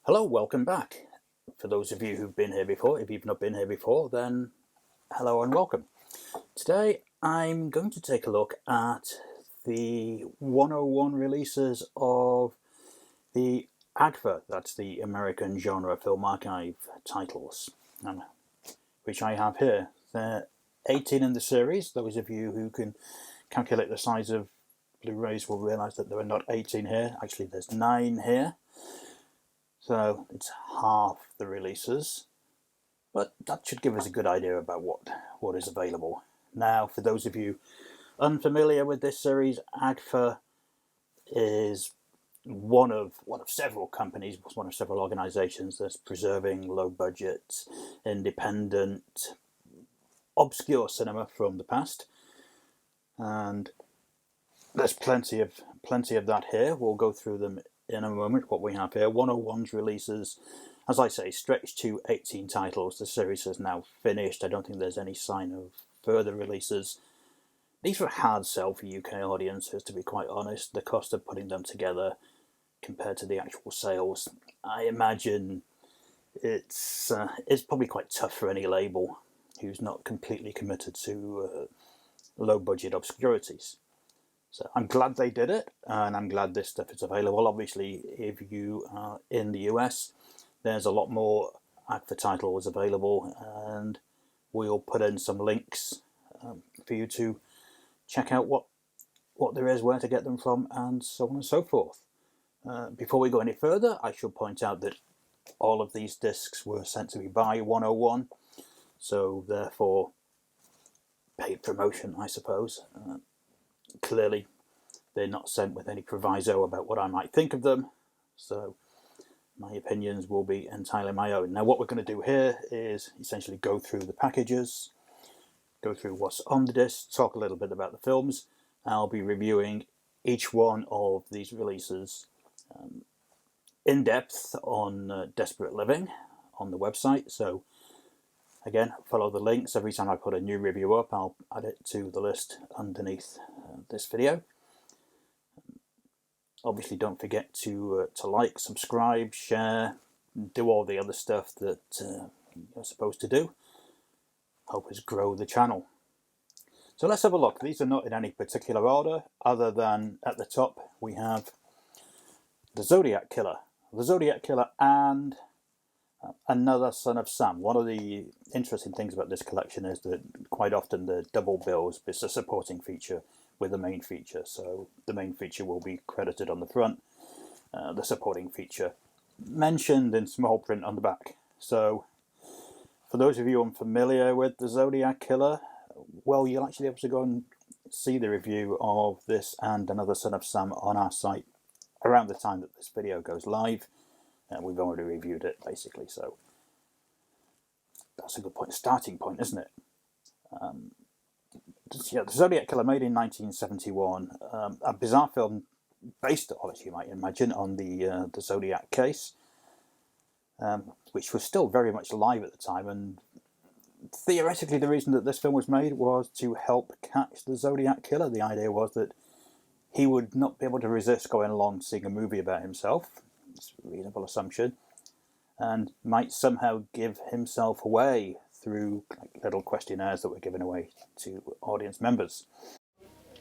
Hello, welcome back. For those of you who've been here before, if you've not been here before, then hello and welcome. Today I'm going to take a look at the 101 releases of the AGFA, that's the American Genre Film Archive titles, which I have here. There are 18 in the series. Those of you who can calculate the size of Blu-rays will realise that there are not 18 here. Actually, there's 9 here. So it's half the releases, but that should give us a good idea about what is available. Now, for those of you unfamiliar with this series, AGFA is one of several companies, one of several organisations that's preserving low-budget, independent, obscure cinema from the past, and there's plenty of that here. We'll go through them in a moment. What we have here, 101's releases, as I say, stretched to 18 titles. The series is now finished. I don't think there's any sign of further releases. These were a hard sell for UK audiences, to be quite honest. The cost of putting them together compared to the actual sales, I imagine it's probably quite tough for any label who's not completely committed to low budget obscurities. So I'm glad they did it, and I'm glad this stuff is available. Obviously, if you are in the US, there's a lot more AGFA titles available, and we'll put in some links for you to check out what there is, where to get them from, and so on and so forth. Before we go any further, I should point out that all of these discs were sent to me by 101, so therefore paid promotion, I suppose. Clearly, they're not sent with any proviso about what I might think of them, so my opinions will be entirely my own. Now, what we're going to do here is essentially go through the packages, go through what's on the disc, talk a little bit about the films. I'll be reviewing each one of these releases in depth on Desperate Living on the website, so again, follow the links. Every time I put a new review up, I'll add it to the list underneath this video. Obviously, don't forget to like, subscribe, share, do all the other stuff that you're supposed to do. Help us grow the channel. So let's have a look. These are not in any particular order, other than at the top we have the Zodiac Killer. The Zodiac Killer and Another Son of Sam. One of the interesting things about this collection is that quite often the double bills, it's a supporting feature with the main feature. So the main feature will be credited on the front, the supporting feature mentioned in small print on the back. So for those of you unfamiliar with the Zodiac Killer, well, you'll actually be able to go and see the review of this and Another Son of Sam on our site around the time that this video goes live. We've already reviewed it, basically, so that's a good point, starting point, isn't it? Yeah, the Zodiac Killer, made in 1971, a bizarre film based, as you might imagine, on the Zodiac case, which was still very much alive at the time, and theoretically the reason that this film was made was to help catch the Zodiac Killer. The idea was that he would not be able to resist going along seeing a movie about himself. It's a reasonable assumption, and might somehow give himself away through little questionnaires that were given away to audience members.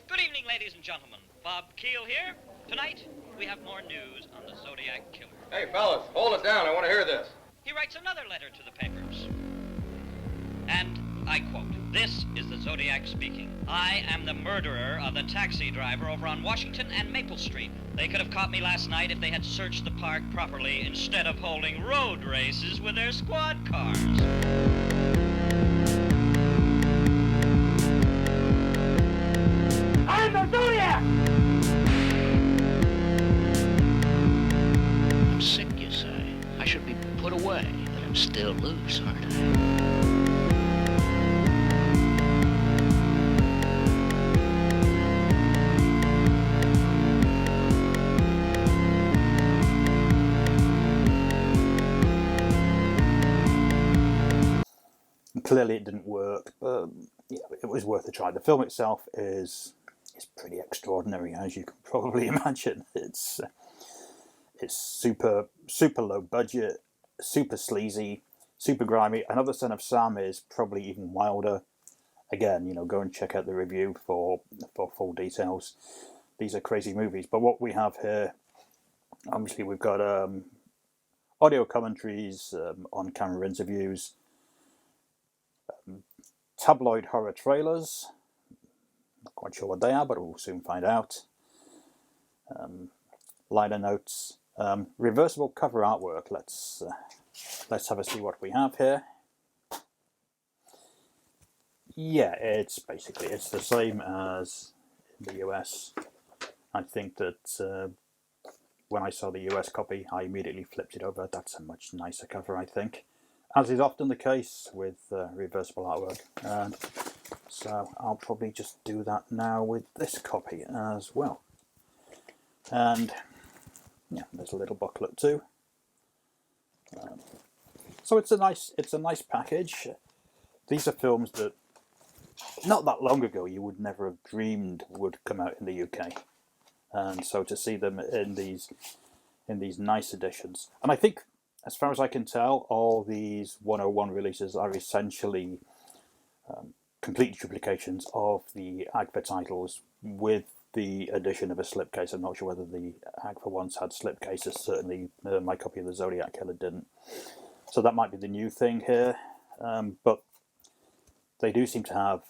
Good evening, ladies and gentlemen. Bob Keel here. Tonight, we have more news on the Zodiac Killer. Hey, fellas, hold it down. I want to hear this. He writes another letter to the papers. And I quote, "This is the Zodiac speaking. I am the murderer of the taxi driver over on Washington and Maple Street. They could have caught me last night if they had searched the park properly instead of holding road races with their squad cars." I'm the Zodiac! I'm sick, you say. I should be put away, but I'm still loose, aren't I? Clearly it didn't work, but yeah, it was worth a try. The film itself is pretty extraordinary, as you can probably imagine. It's super low budget, super sleazy, super grimy. Another Son of Sam is probably even wilder. Again, you know, go and check out the review for full details. These are crazy movies. But what we have here, obviously we've got audio commentaries, on-camera interviews, tabloid horror trailers. Not quite sure what they are, but we'll soon find out. Liner notes, reversible cover artwork. Let's have a see what we have here. Yeah, it's the same as in the US. I think that when I saw the US copy, I immediately flipped it over. That's a much nicer cover, I think, as is often the case with reversible artwork. And so I'll probably just do that now with this copy as well. And yeah, there's a little booklet too. So it's a nice package. These are films that not that long ago you would never have dreamed would come out in the UK, and so to see them in these nice editions, and I think, as far as I can tell, all these 101 releases are essentially complete duplications of the AGFA titles with the addition of a slipcase. I'm not sure whether the AGFA ones had slipcases. Certainly my copy of the Zodiac Killer didn't. So that might be the new thing here. But they do seem to have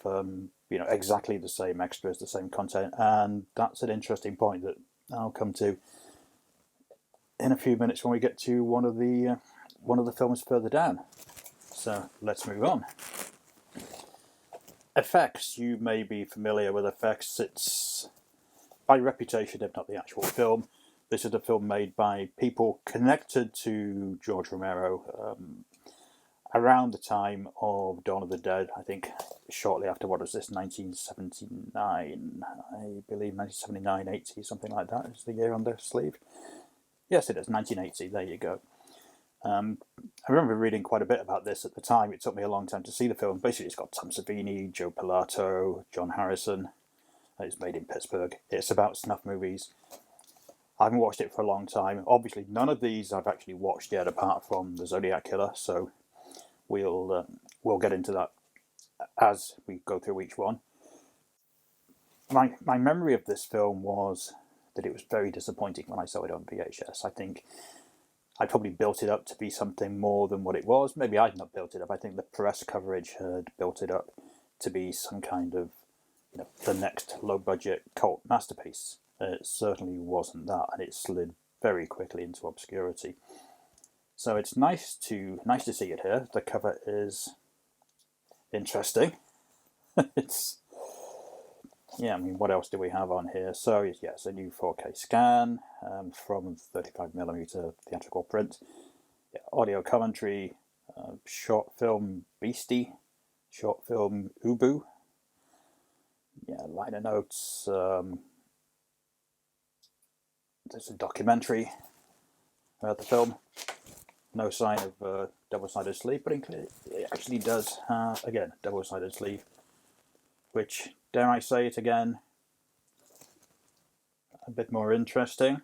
exactly the same extras, the same content, and that's an interesting point that I'll come to in a few minutes when we get to one of the films further down. So let's move on. Effects. You may be familiar with effects. It's by reputation, if not the actual film. This is a film made by people connected to George Romero around the time of Dawn of the Dead. I think shortly after, what was this, 1979? I believe 1979, 80, something like that is the year on the sleeve. Yes, it is, 1980, there you go. I remember reading quite a bit about this at the time. It took me a long time to see the film. Basically, it's got Tom Savini, Joe Pilato, John Harrison. It's made in Pittsburgh. It's about snuff movies. I haven't watched it for a long time. Obviously, none of these I've actually watched yet, apart from the Zodiac Killer. So we'll get into that as we go through each one. My memory of this film was that it was very disappointing when I saw it on VHS. I think I probably built it up to be something more than what it was. Maybe I'd not built it up. I think the press coverage had built it up to be some kind of, the next low-budget cult masterpiece. It certainly wasn't that, and it slid very quickly into obscurity. So it's nice to see it here. The cover is interesting. What else do we have on here? So yes, a new 4K scan from 35mm theatrical print. Yeah, audio commentary, short film Beastie, short film Ubu. Yeah, liner notes. There's a documentary about the film. No sign of double-sided sleeve, but it actually does have, again, double-sided sleeve, which, dare I say it again, a bit more interesting.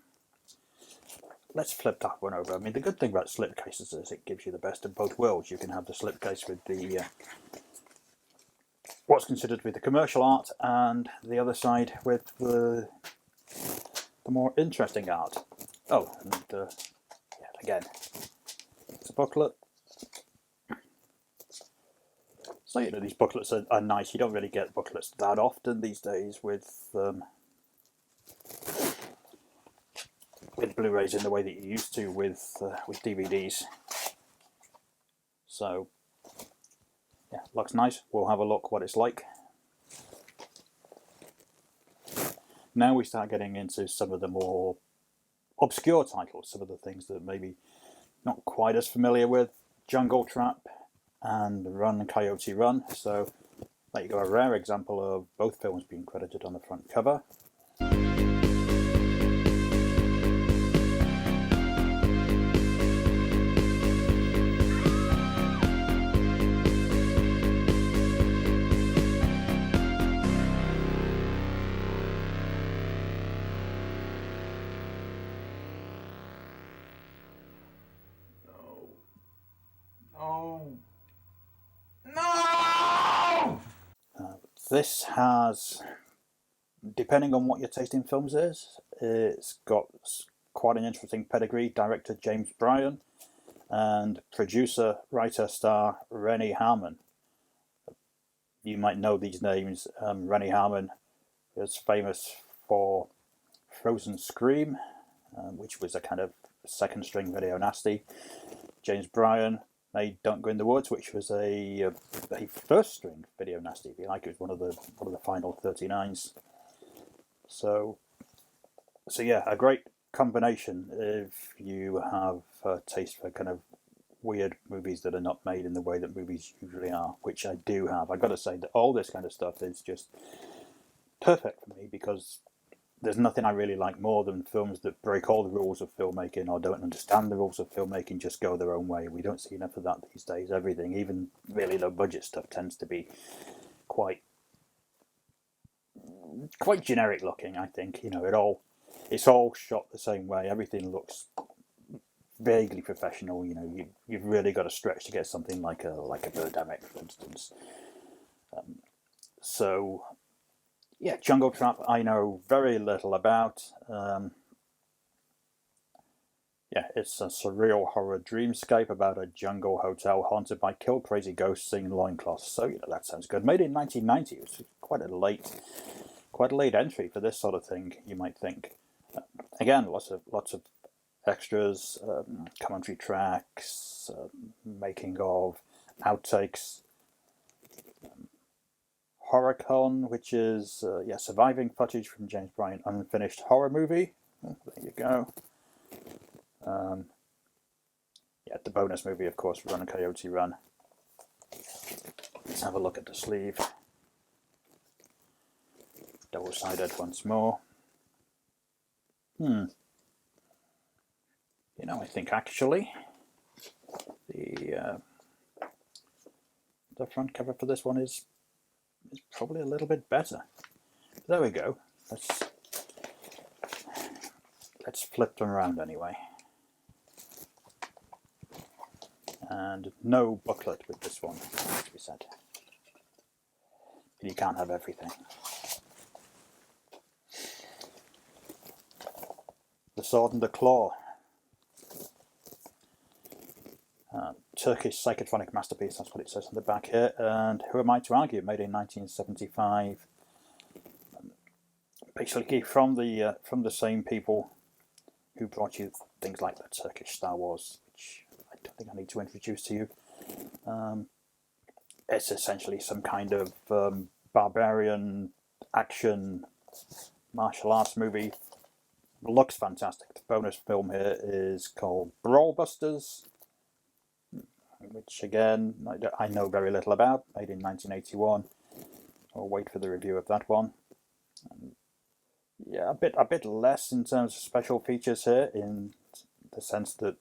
Let's flip that one over. I mean, the good thing about slipcases is it gives you the best of both worlds. You can have the slipcase with the what's considered to be the commercial art, and the other side with the more interesting art. Oh, and again, it's a booklet. So, these booklets are nice. You don't really get booklets that often these days with Blu-rays in the way that you used to with DVDs. So, yeah, looks nice. We'll have a look what it's like. Now we start getting into some of the more obscure titles, some of the things that maybe not quite as familiar with. Jungle Trap and Run, Coyote, Run. So there you go, a rare example of both films being credited on the front cover. This has, depending on what your taste in films is, it's got quite an interesting pedigree. Director James Bryan and producer, writer, star Rennie Harmon. You might know these names. Rennie Harmon is famous for Frozen Scream, which was a kind of second string video nasty. James Bryan made Don't Go in the Woods, which was a first string video nasty, if you like. It was one of the final 39s. So yeah, a great combination if you have a taste for kind of weird movies that are not made in the way that movies usually are, which I do have. I've got to say that all this kind of stuff is just perfect for me, because there's nothing I really like more than films that break all the rules of filmmaking or don't understand the rules of filmmaking, just go their own way. We don't see enough of that these days. Everything, even really low budget stuff, tends to be quite generic looking, I think. You know, it's all shot the same way. Everything looks vaguely professional. You know, you've really got to stretch to get something like a Birdemic, for instance. So yeah, Jungle Trap I know very little about. Yeah, it's a surreal horror dreamscape about a jungle hotel haunted by kill crazy ghosts in loincloths. So, you know, that sounds good. Made in 1990, it's quite a late entry for this sort of thing, you might think. Again, lots of extras, commentary tracks, making of, outtakes. HorrorCon, which is surviving footage from James Bryan unfinished horror movie. Oh, there you go. The bonus movie, of course, Run Coyote Run. Let's have a look at the sleeve. Double-sided once more. You know, I think actually the front cover for this one is probably a little bit better. There we go. Let's flip them around anyway. And no booklet with this one, as we said. You can't have everything. The Sword and the Claw. Turkish psychotronic masterpiece, that's what it says on the back here. And Who Am I to Argue, made in 1975. Basically from the same people who brought you things like the Turkish Star Wars, which I don't think I need to introduce to you. It's essentially some kind of barbarian action martial arts movie. Looks fantastic. The bonus film here is called Brawl Busters, which again I know very little about. Made in 1981. I'll wait for the review of that one. Yeah, a bit less in terms of special features here, in the sense that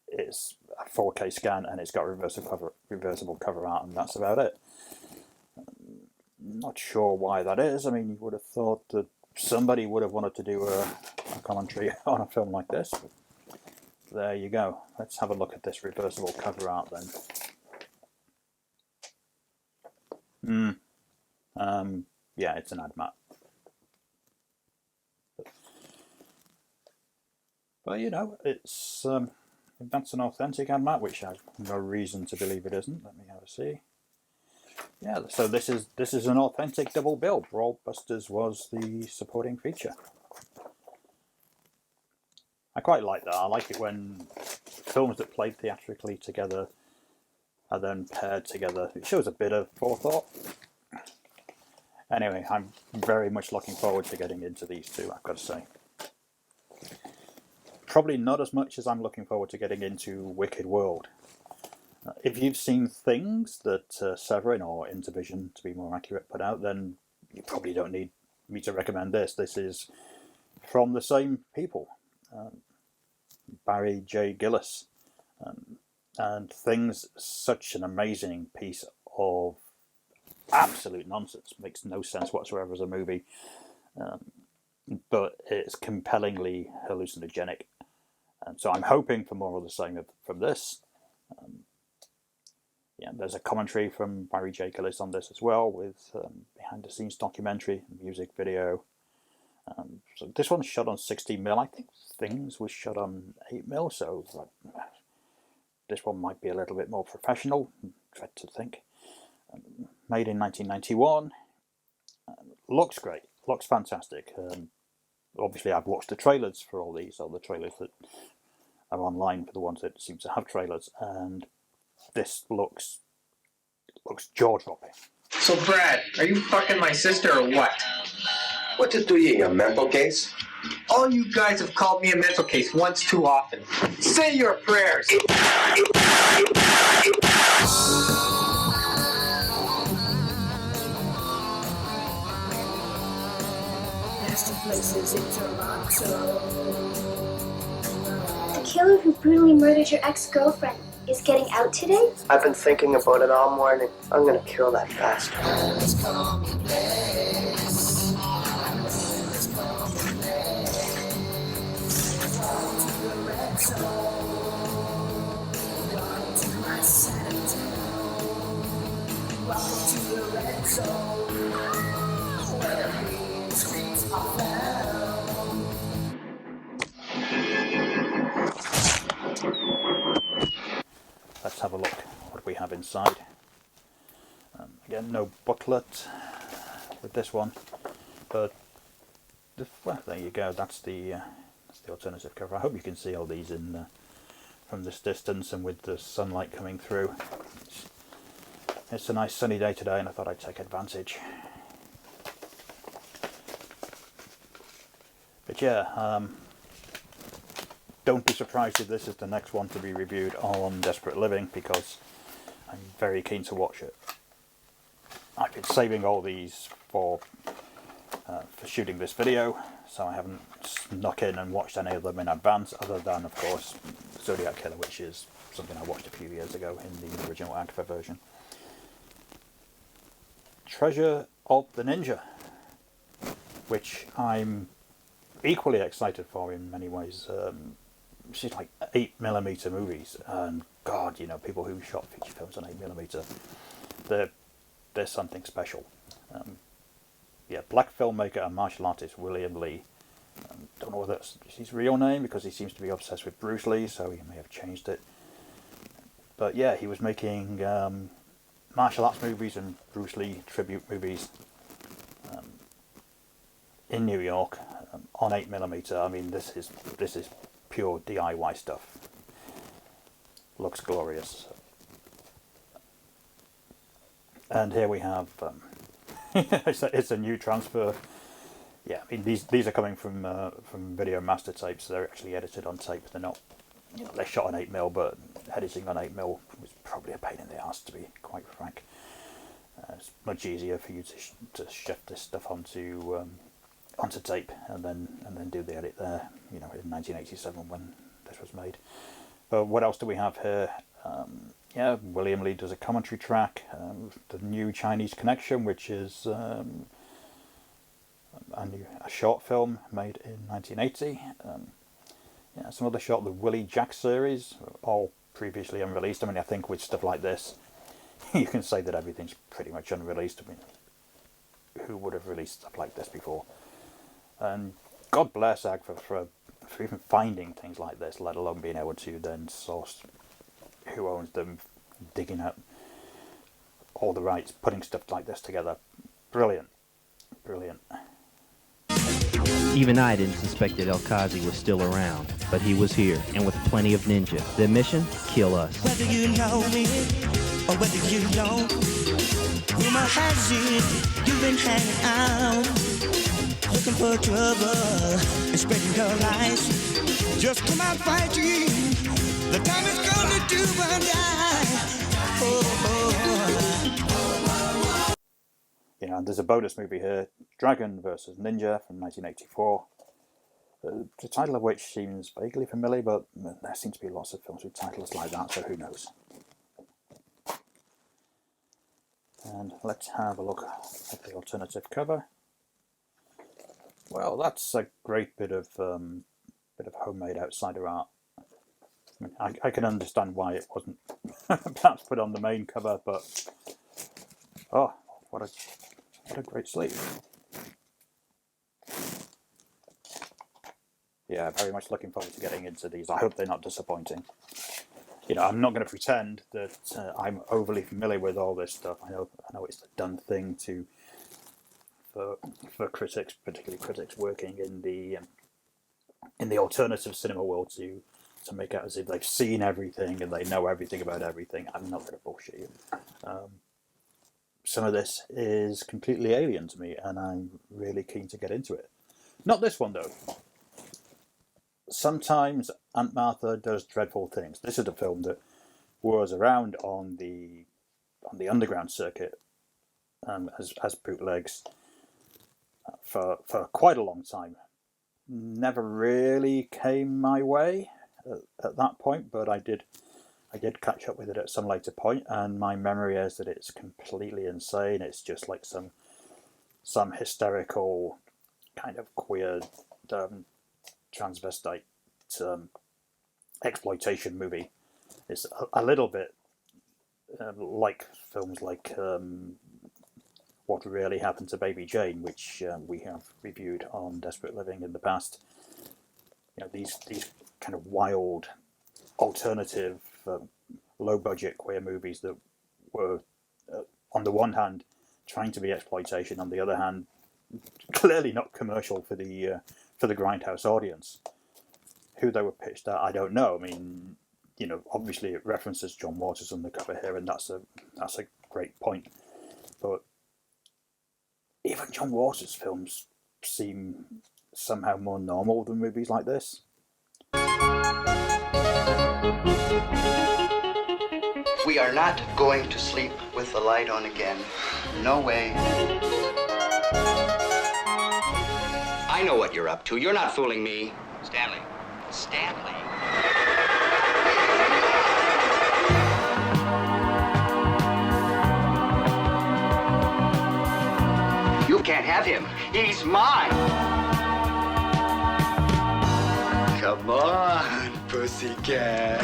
it's a 4K scan and it's got reversible cover art, and that's about it. Not sure why that is. I mean, you would have thought that somebody would have wanted to do a commentary on a film like this. But there you go. Let's have a look at this reversible cover art then. Yeah, it's an ad mat. But you know, it's if that's an authentic ad mat, which I have no reason to believe it isn't. Let me have a see. Yeah, so this is an authentic double bill. Brawl Busters was the supporting feature. I quite like that. I like it when films that played theatrically together are then paired together. It shows a bit of forethought. Anyway, I'm very much looking forward to getting into these two, I've got to say. Probably not as much as I'm looking forward to getting into Wicked World. If you've seen Things that Severin, or Intervision to be more accurate, put out, then you probably don't need me to recommend this. This is from the same people, Barry J. Gillis. And Things, such an amazing piece of absolute nonsense. Makes no sense whatsoever as a movie. But it's compellingly hallucinogenic. So I'm hoping for more of the same from this. Yeah, there's a commentary from Barry J. Gillis on this as well, with behind-the-scenes documentary, music video. So this one's shot on 16mm. I think Things was shot on 8mm, so this one might be a little bit more professional. Dread to think. Made in 1991. Looks great. Looks fantastic. Obviously, I've watched the trailers for all these, or the trailers that are online for the ones that seem to have trailers, and this looks jaw-dropping. So, Brad, are you fucking my sister or what? What's it do you, a mental case? All you guys have called me a mental case once too often. Say your prayers. The killer who brutally murdered your ex-girlfriend is getting out today? I've been thinking about it all morning. I'm gonna kill that bastard. Let's have a look what we have inside. Again, no booklet with this one, but well, there you go. That's the alternative cover. I hope you can see all these in from this distance and with the sunlight coming through. It's a nice sunny day today, and I thought I'd take advantage. But yeah, don't be surprised if this is the next one to be reviewed on Desperate Living, because I'm very keen to watch it. I've been saving all these for shooting this video, so I haven't snuck in and watched any of them in advance, other than, of course, Zodiac Killer, which is something I watched a few years ago in the original AGFA version. Treasure of the Ninja, which I'm equally excited for in many ways. She's like 8mm movies, and God, you know, people who shot feature films on 8mm, there's something special. Yeah, black filmmaker and martial artist William Lee. Don't know whether that's his real name, because he seems to be obsessed with Bruce Lee, so he may have changed it. But yeah, he was making martial arts movies and Bruce Lee tribute movies in New York on 8mm. I mean, this is pure DIY stuff. Looks glorious. And here we have it's a new transfer. Yeah, I mean, these are coming from video master tapes. They're actually edited on tape. They're not, you know, they're shot on 8mm, but editing on 8mm was probably a pain in the ass, to be quite frank. It's much easier for you to shift this stuff onto tape and then do the edit there. You know, in 1987 when this was made. But what else do we have here? Yeah, William Lee does a commentary track. The New Chinese Connection, which is a short film made in 1980. Yeah, some other shot, the Willie Jack series, all previously unreleased. I mean, I think with stuff like this, you can say that everything's pretty much unreleased. I mean, who would have released stuff like this before? And God bless AGFA for even finding things like this, let alone being able to then source who owns them, digging up all the rights, putting stuff like this together. Brilliant. Brilliant. Even I didn't suspect that El Qazi was still around, but he was here, and with plenty of ninja. Their mission? Kill us. Whether you know me, or whether you don't, rumor has it, you've been hanging out, looking for trouble, and spreading your lies. Just come out fighting, the time is gonna do or die. Yeah, and there's a bonus movie here, Dragon vs. Ninja from 1984. The title of which seems vaguely familiar, but there seem to be lots of films with titles like that, so who knows. And let's have a look at the alternative cover. Well, that's a great bit of homemade outsider art. I mean, I can understand why it wasn't perhaps put on the main cover, but oh, what a great sleeve. Yeah, very much looking forward to getting into these. I hope they're not disappointing. You know, I'm not going to pretend that I'm overly familiar with all this stuff. I know it's a done thing for critics, particularly critics working in the alternative cinema world, to make out as if they've seen everything and they know everything about everything. I'm not going to bullshit you. Some of this is completely alien to me, and I'm really keen to get into it. Not this one though. Sometimes Aunt Martha Does Dreadful Things. This is a film that was around on the underground circuit as bootlegs for quite a long time. Never really came my way at that point, but I did catch up with it at some later point, and my memory is that it's completely insane. It's just like some hysterical kind of queer transvestite exploitation movie. It's a little bit like films like What Really Happened to Baby Jane, which we have reviewed on Desperate Living in the past. You know, these kind of wild, alternative, low-budget queer movies that were, on the one hand, trying to be exploitation, on the other hand, clearly not commercial for the grindhouse audience. Who they were pitched at, I don't know. I mean, you know, obviously it references John Waters on the cover here, and that's a great point. But even John Waters' films seem somehow more normal than movies like this. We are not going to sleep with the light on again. No way. I know what you're up to. You're not fooling me. Stanley. Stanley. You can't have him. He's mine. Come on, pussycat.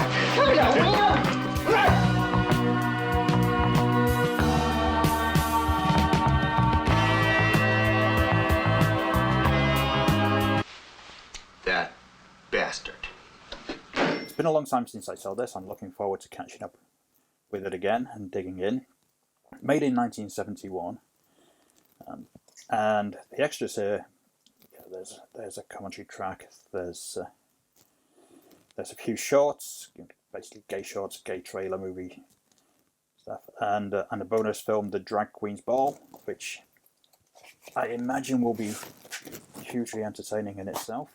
That bastard. It's been a long time since I saw this. I'm looking forward to catching up with it again and digging in. Made in 1971. And the extras here, there's a commentary track, there's a few shorts, basically gay shorts, gay trailer movie stuff, and a bonus film, The Drag Queen's Ball, which I imagine will be hugely entertaining in itself.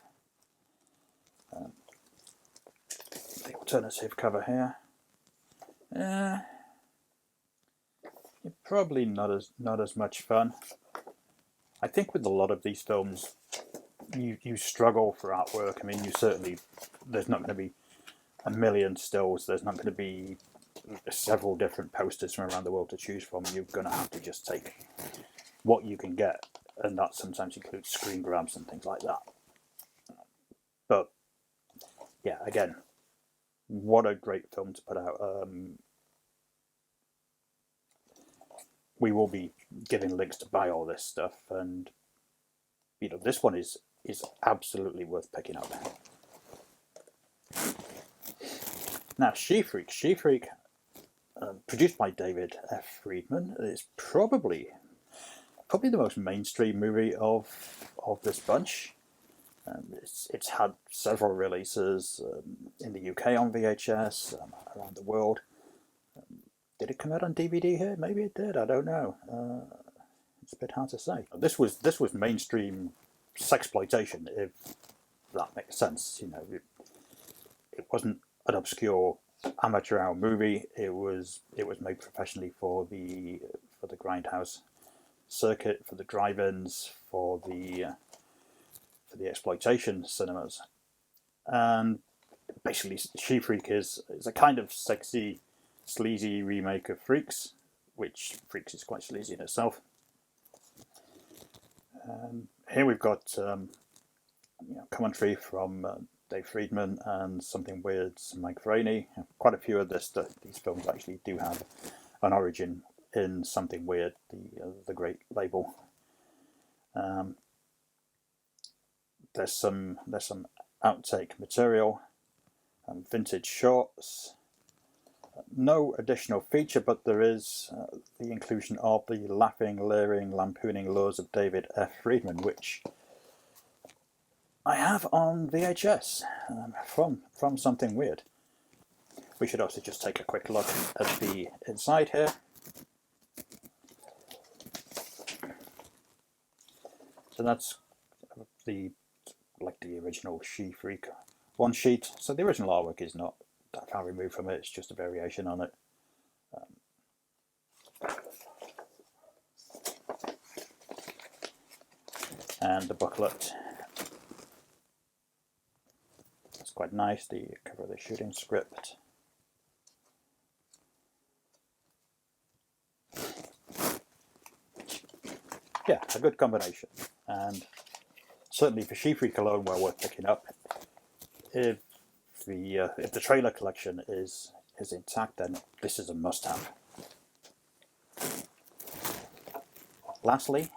The alternative cover here. Probably not as much fun. I think with a lot of these films, you struggle for artwork. I mean, there's not going to be a million stills. There's not going to be several different posters from around the world to choose from. You're going to have to just take what you can get, and that sometimes includes screen grabs and things like that. But yeah, again, what a great film to put out. We will be giving links to buy all this stuff, and you know, this one is absolutely worth picking up. Now, She-Freak, produced by David F. Friedman, is probably the most mainstream movie of this bunch. It's had several releases in the UK on VHS, around the world. Did it come out on DVD here? Maybe it did. I don't know. It's a bit hard to say. This was mainstream sexploitation, if that makes sense. You know, it wasn't an obscure amateur hour movie. It was made professionally for the grindhouse circuit, for the drive-ins, for the exploitation cinemas, and basically, She-Freak is a kind of sexy, sleazy remake of Freaks, which Freaks is quite sleazy in itself. Here we've got commentary from Dave Friedman, and Something Weird's Mike Rainey. Quite a few of these films actually do have an origin in Something Weird, the great label. There's some outtake material, vintage shorts. No additional feature, but there is the inclusion of the Laughing, Leering, Lampooning Laws of David F. Friedman, which I have on VHS from Something Weird. We should also just take a quick look at the inside here. So that's the original She-Freak one sheet. So the original artwork is not that far removed from it, it's just a variation on it. And the booklet. That's quite nice, the cover of the shooting script. Yeah, a good combination. And certainly for She-Freak alone, well worth picking up. If the trailer collection is intact, then this is a must-have. Lastly,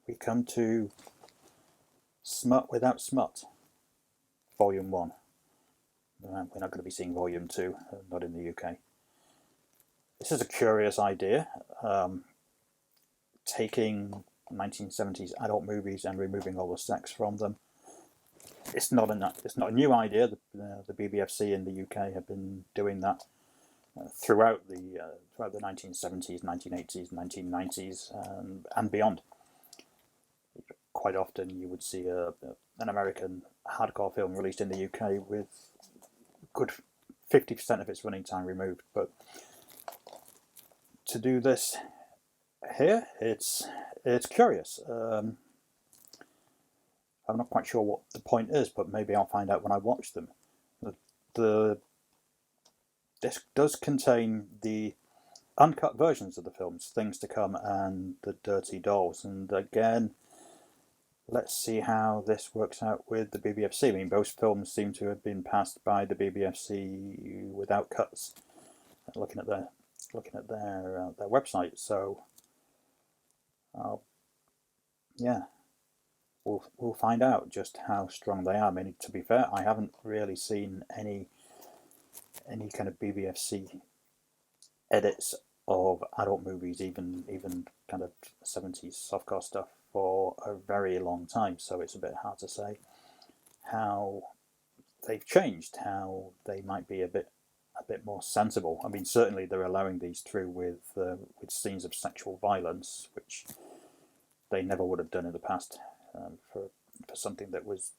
we come to Smut Without Smut, Volume 1. We're not going to be seeing Volume 2, not in the UK. This is a curious idea, taking 1970s adult movies and removing all the sex from them. It's not a new idea. The BBFC in the UK have been doing that throughout the 1970s, 1980s, 1990s, and beyond. Quite often, you would see an American hardcore film released in the UK with good 50% of its running time removed. But to do this here, it's curious. I'm not quite sure what the point is, but maybe I'll find out when I watch them. This does contain the uncut versions of the films, Things to Come and The Dirty Dolls. And again, let's see how this works out with the BBFC. I mean, both films seem to have been passed by the BBFC without cuts. Looking at their website, so yeah. We'll find out just how strong they are. I mean, to be fair, I haven't really seen any kind of BBFC edits of adult movies, even kind of 70s softcore stuff, for a very long time. So it's a bit hard to say how they've changed, how they might be a bit more sensible. I mean, certainly they're allowing these through with scenes of sexual violence, which they never would have done in the past. For something that was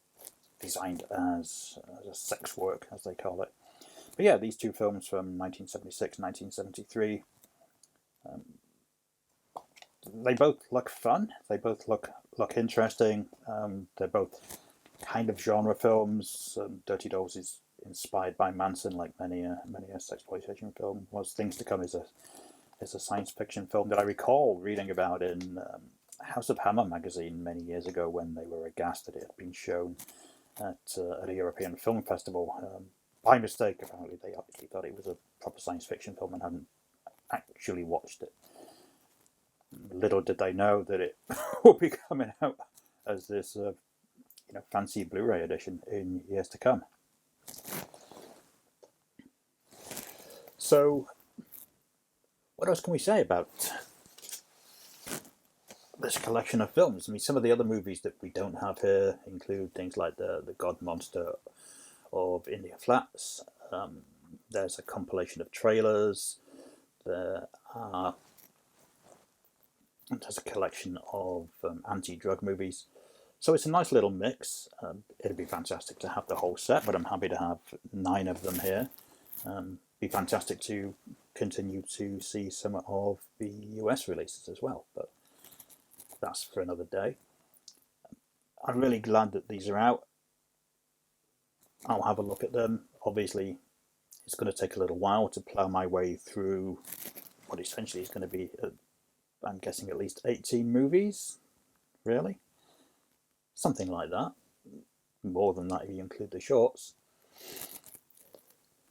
designed as a sex work, as they call it. But yeah, these two films from 1976, 1973, they both look fun. They both look interesting. They're both kind of genre films. Dirty Dolls is inspired by Manson, like many a sexploitation film was. Things to Come is a science fiction film that I recall reading about in House of Hammer magazine many years ago, when they were aghast that it had been shown at a European film festival. By mistake, apparently, they actually thought it was a proper science fiction film and hadn't actually watched it. Little did they know that it will be coming out as this fancy Blu-ray edition in years to come. So, what else can we say about this collection of films? I mean, some of the other movies that we don't have here include things like the God Monster of India Flats. There's a compilation of trailers. There's a collection of anti-drug movies. So it's a nice little mix. It'd be fantastic to have the whole set, but I'm happy to have 9 of them here. Be fantastic to continue to see some of the US releases as well, but that's for another day. I'm really glad that these are out. I'll have a look at them. Obviously, it's going to take a little while to plough my way through what essentially is going to be, I'm guessing, at least 18 movies, really? Something like that. more than that if you include the shorts.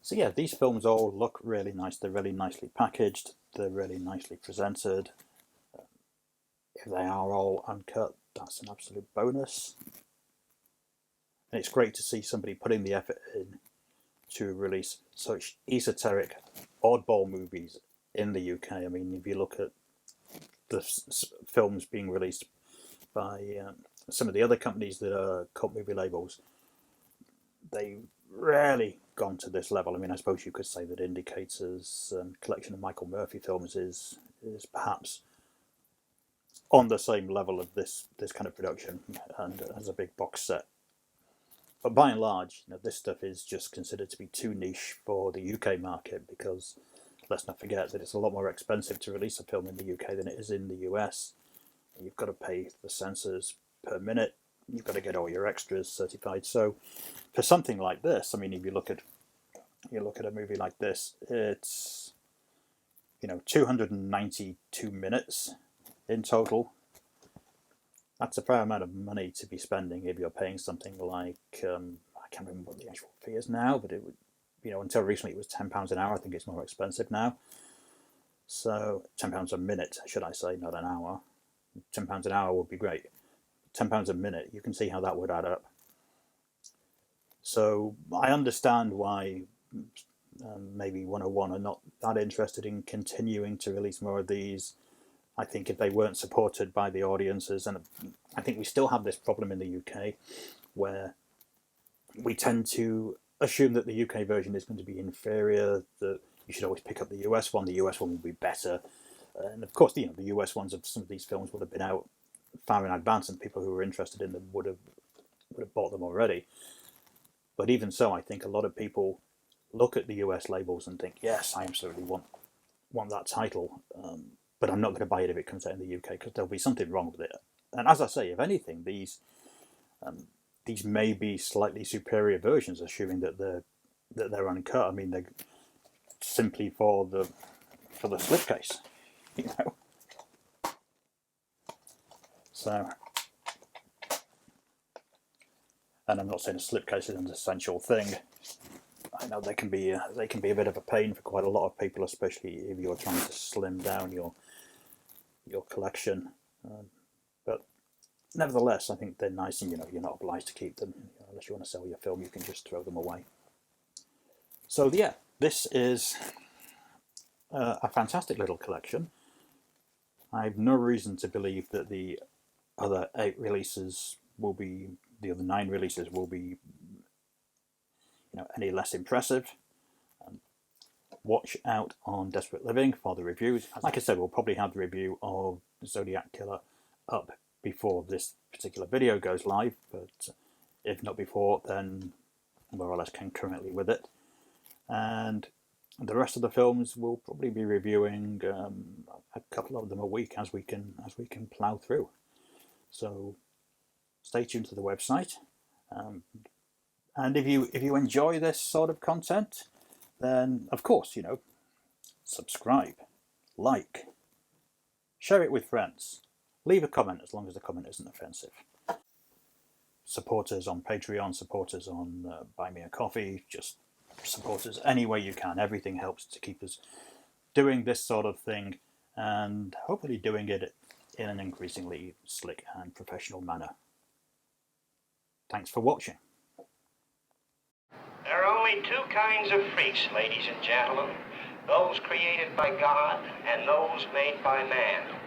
So yeah, these films all look really nice. They're really nicely packaged. They're really nicely presented. If they are all uncut, that's an absolute bonus. And it's great to see somebody putting the effort in to release such esoteric, oddball movies in the UK. I mean, if you look at the films being released by some of the other companies that are cult movie labels, they've rarely gone to this level. I mean, I suppose you could say that Indicator's collection of Michael Murphy films is perhaps on the same level of this kind of production and has a big box set. But by and large, this stuff is just considered to be too niche for the UK market, because let's not forget that it's a lot more expensive to release a film in the UK than it is in the US. You've got to pay the censors per minute. You've got to get all your extras certified. So for something like this, I mean, if you look at a movie like this, it's 292 minutes in total. That's a fair amount of money to be spending if you're paying something like I can't remember what the actual fee is now, but it would, until recently it was £10 an hour. I think it's more expensive now. So £10 a minute, should I say, not an hour. £10 an hour would be great. £10 a minute, you can see how that would add up. So I understand why maybe 101 are not that interested in continuing to release more of these. I think if they weren't supported by the audiences, and I think we still have this problem in the UK where we tend to assume that the UK version is going to be inferior, that you should always pick up the US one will be better. And of course, the US ones of some of these films would have been out far in advance, and people who were interested in them would have bought them already. But even so, I think a lot of people look at the US labels and think, yes, I absolutely want that title, but I'm not going to buy it if it comes out in the UK, because there'll be something wrong with it. And as I say, if anything, these may be slightly superior versions, assuming that they're uncut. I mean, they're simply for the slipcase, So, and I'm not saying a slipcase is an essential thing. I know they can be a bit of a pain for quite a lot of people, especially if you're trying to slim down your collection. But nevertheless, I think they're nice, and you're not obliged to keep them. Unless you want to sell your film, you can just throw them away. So yeah, this is a fantastic little collection. I have no reason to believe that the other 9 releases will be any less impressive. Watch out on Desperate Living for the reviews. Like I said, we'll probably have the review of Zodiac Killer up before this particular video goes live, but if not before, then more or less concurrently with it. And the rest of the films we'll probably be reviewing a couple of them a week as we can plough through. So stay tuned to the website. And if you enjoy this sort of content, then of course, subscribe, like, share it with friends, leave a comment as long as the comment isn't offensive. Support us on Patreon, support us on Buy Me a Coffee, just support us any way you can. Everything helps to keep us doing this sort of thing, and hopefully doing it in an increasingly slick and professional manner. Thanks for watching. There are only 2 kinds of freaks, ladies and gentlemen. Those created by God and those made by man.